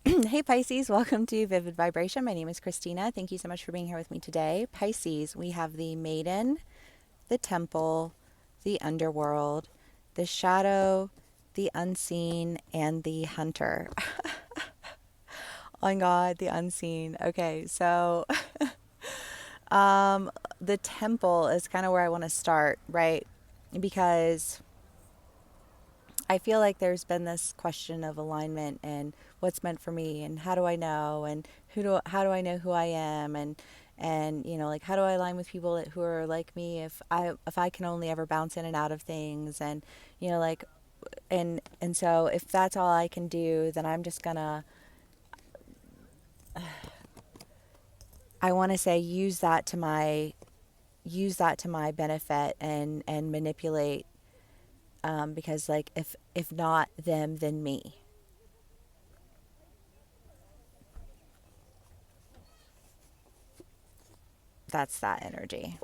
Hey Pisces, welcome to Vivid Vibration. My name is Christina. Thank you so much for being here with me today. Pisces, we have the maiden, the temple, the underworld, the shadow, the unseen, and the hunter. Oh my God, the unseen. Okay, so um, the temple is kind of where I want to start, right? Because I feel like there's been this question of alignment and what's meant for me and how do I know and how do I know who I am and like how do I align with people who are like me if I can only ever bounce in and out of things and like and so if that's all I can do, then I'm just gonna I want to say use that to my benefit and manipulate, because like if not them, then me. That's that energy.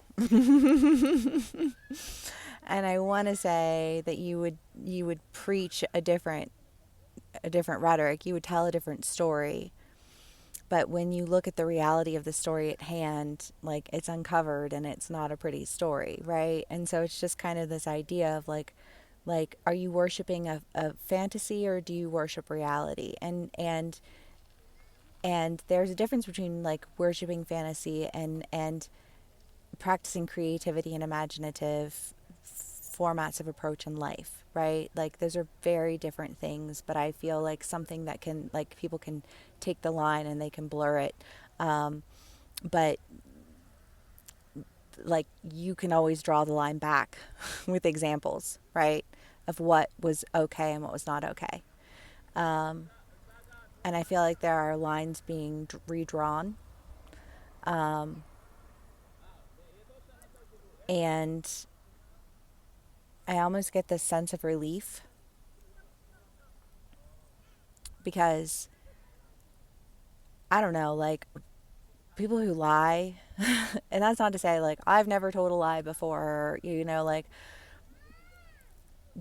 And I want to say that you would preach a different rhetoric. You would tell a different story. But when you look at the reality of the story at hand, like it's uncovered and it's not a pretty story, right? And so it's just kind of this idea of like are you worshiping a fantasy or do you worship reality? And there's a difference between like worshiping fantasy and practicing creativity and imaginative formats of approach in life, right? Like those are very different things, but I feel like something that can like people can take the line and they can blur it. But like you can always draw the line back with examples, right? Of what was okay and what was not okay. Um, and I feel like there are lines being redrawn. Um, and I almost get this sense of relief because I don't know, like people who lie, and that's not to say like I've never told a lie before, like,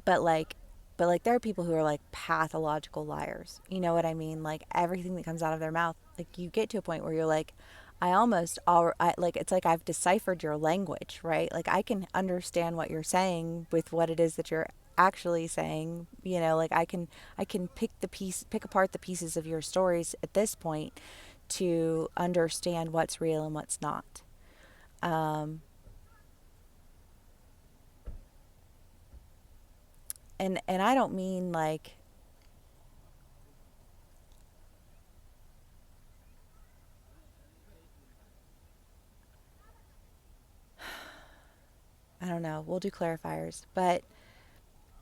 but like, but like there are people who are like pathological liars. You know what I mean? Like everything that comes out of their mouth, like you get to a point where you're like, I like it's like I've deciphered your language, right? Like I can understand what you're saying with what it is that you're actually saying. Like I can pick apart the pieces of your stories at this point to understand what's real and what's not. Um, and I don't mean like I don't know. We'll do clarifiers, but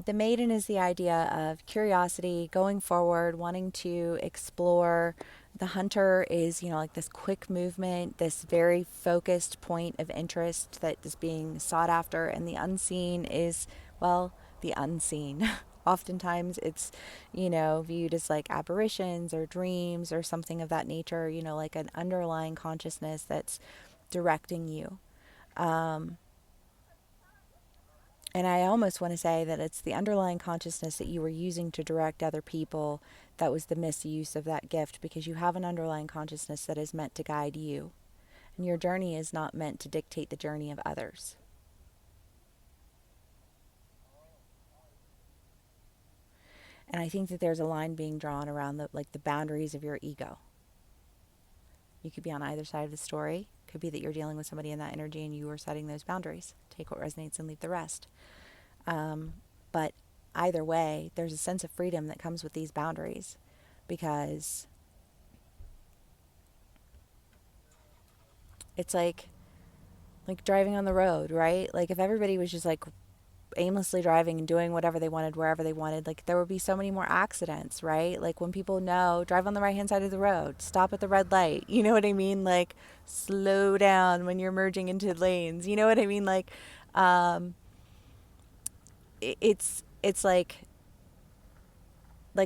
the maiden is the idea of curiosity, going forward, wanting to explore. The hunter is, like this quick movement, this very focused point of interest that is being sought after. And the unseen is, well, the unseen. Oftentimes it's, viewed as like apparitions or dreams or something of that nature, like an underlying consciousness that's directing you. Um, and I almost want to say that it's the underlying consciousness that you were using to direct other people that was the misuse of that gift, because you have an underlying consciousness that is meant to guide you. And your journey is not meant to dictate the journey of others. And I think that there's a line being drawn around the boundaries of your ego. You could be on either side of the story. Could be that you're dealing with somebody in that energy and you are setting those boundaries. Take what resonates and leave the rest. Um, but either way, there's a sense of freedom that comes with these boundaries, because it's like driving on the road, right? Like if everybody was just like aimlessly driving and doing whatever they wanted wherever they wanted, like there would be so many more accidents, right? Like when people know, drive on the right hand side of the road, stop at the red light, you know what I mean? Like slow down when you're merging into lanes, you know what I mean? Like um it's like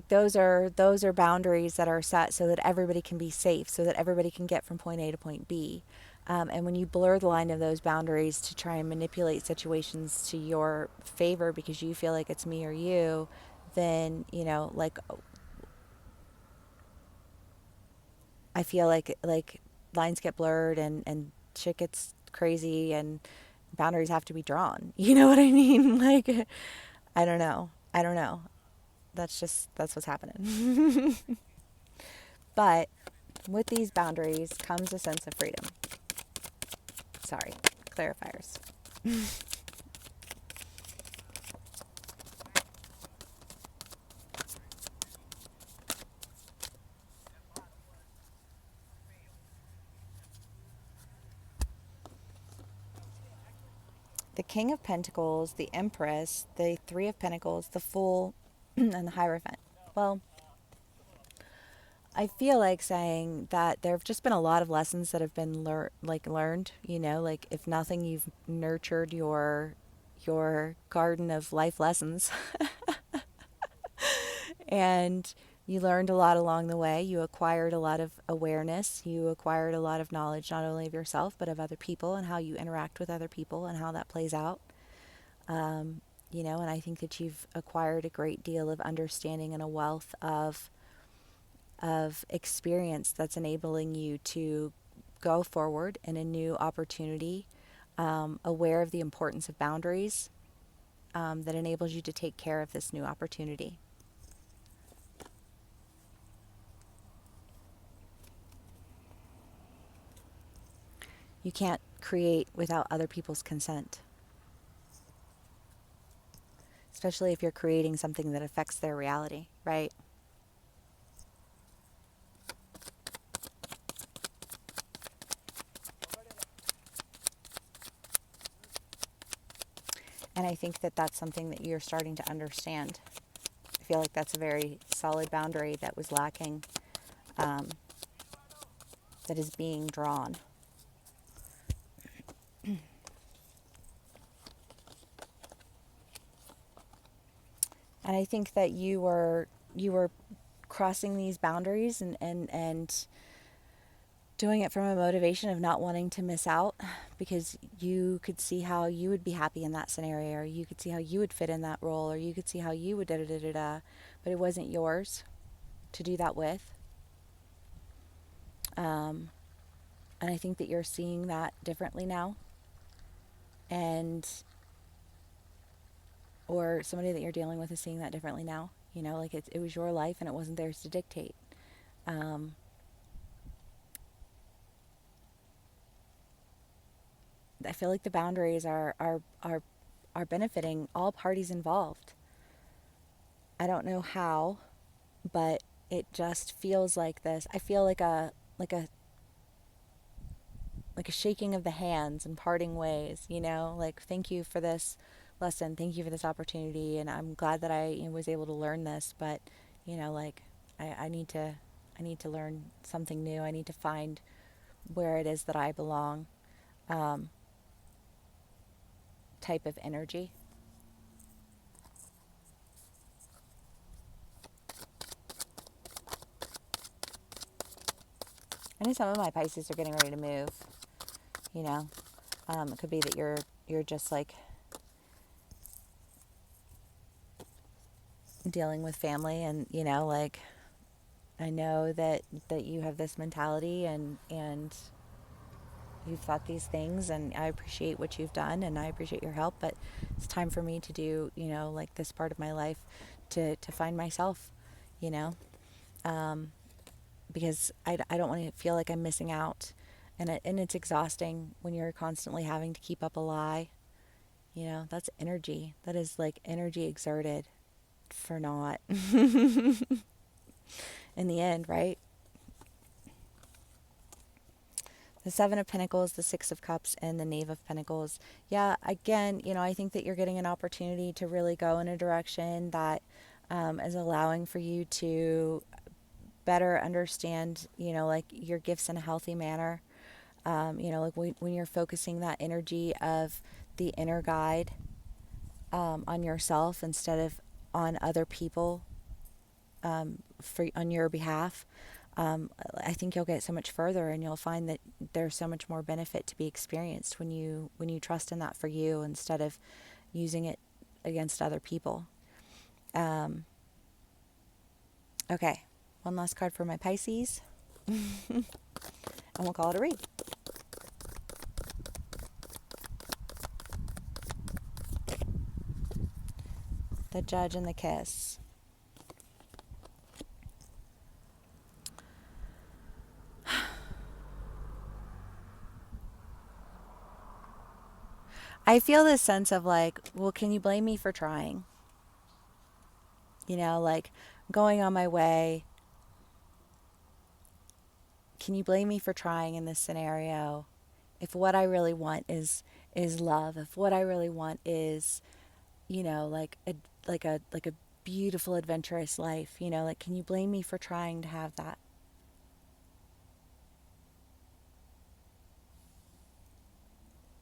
those are boundaries that are set so that everybody can be safe, so that everybody can get from point A to point B. And when you blur the line of those boundaries to try and manipulate situations to your favor because you feel like it's me or you, then like I feel like lines get blurred and shit gets crazy and boundaries have to be drawn. You know what I mean? Like, I don't know. I don't know. That's what's happening. But with these boundaries comes a sense of freedom. Sorry, clarifiers. The King of Pentacles, the Empress, the Three of Pentacles, the Fool, and the Hierophant. Well, I feel like saying that there have just been a lot of lessons that have been learned, like if nothing you've nurtured your garden of life lessons and you learned a lot along the way. You acquired a lot of awareness. You acquired a lot of knowledge, not only of yourself, but of other people and how you interact with other people and how that plays out. And I think that you've acquired a great deal of understanding and a wealth of experience that's enabling you to go forward in a new opportunity, aware of the importance of boundaries, that enables you to take care of this new opportunity. You can't create without other people's consent, especially if you're creating something that affects their reality, right? And I think that that's something that you're starting to understand. I feel like that's a very solid boundary that was lacking, um, that is being drawn. And I think that you were crossing these boundaries and doing it from a motivation of not wanting to miss out, because you could see how you would be happy in that scenario, or you could see how you would fit in that role, or you could see how you would da da da da da, but it wasn't yours to do that with. Um, and I think that you're seeing that differently now, and or somebody that you're dealing with is seeing that differently now. Like it was your life and it wasn't theirs to dictate. Um, I feel like the boundaries are benefiting all parties involved. I don't know how, but it just feels like this. I feel like a like a shaking of the hands and parting ways, like thank you for this lesson, thank you for this opportunity, and I'm glad that I was able to learn this, but like I need to learn something new. I need to find where it is that I belong, um, type of energy. I know some of my Pisces are getting ready to move. You know, it could be that you're just like dealing with family, and like I know that you have this mentality, and you've thought these things, and I appreciate what you've done and I appreciate your help, but it's time for me to do, like this part of my life to find myself, you know, um, because I don't want to feel like I'm missing out. And it's exhausting when you're constantly having to keep up a lie. That's energy. That is like energy exerted for naught in the end, right? The Seven of Pentacles, the Six of Cups, and the Knave of Pentacles. Yeah, again, I think that you're getting an opportunity to really go in a direction that is allowing for you to better understand, like your gifts in a healthy manner. Like when you're focusing that energy of the inner guide, on yourself instead of on other people, on your behalf, I think you'll get so much further, and you'll find that there's so much more benefit to be experienced when you trust in that for you instead of using it against other people. Um, okay, one last card for my Pisces. And we'll call it a read. The Judge and the Kiss. I feel this sense of like, well, can you blame me for trying? You know, like going on my way. Can you blame me for trying in this scenario? If what I really want is love, if what I really want is, you know, like a beautiful adventurous life, you know, like can you blame me for trying to have that?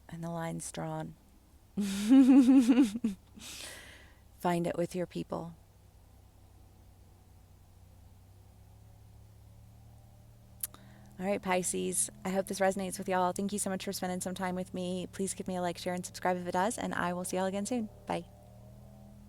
And the line's drawn. Find it with your people. All right, Pisces. I hope this resonates with y'all. Thank you so much for spending some time with me. Please give me a like, share, and subscribe if it does, and I will see y'all again soon. Bye.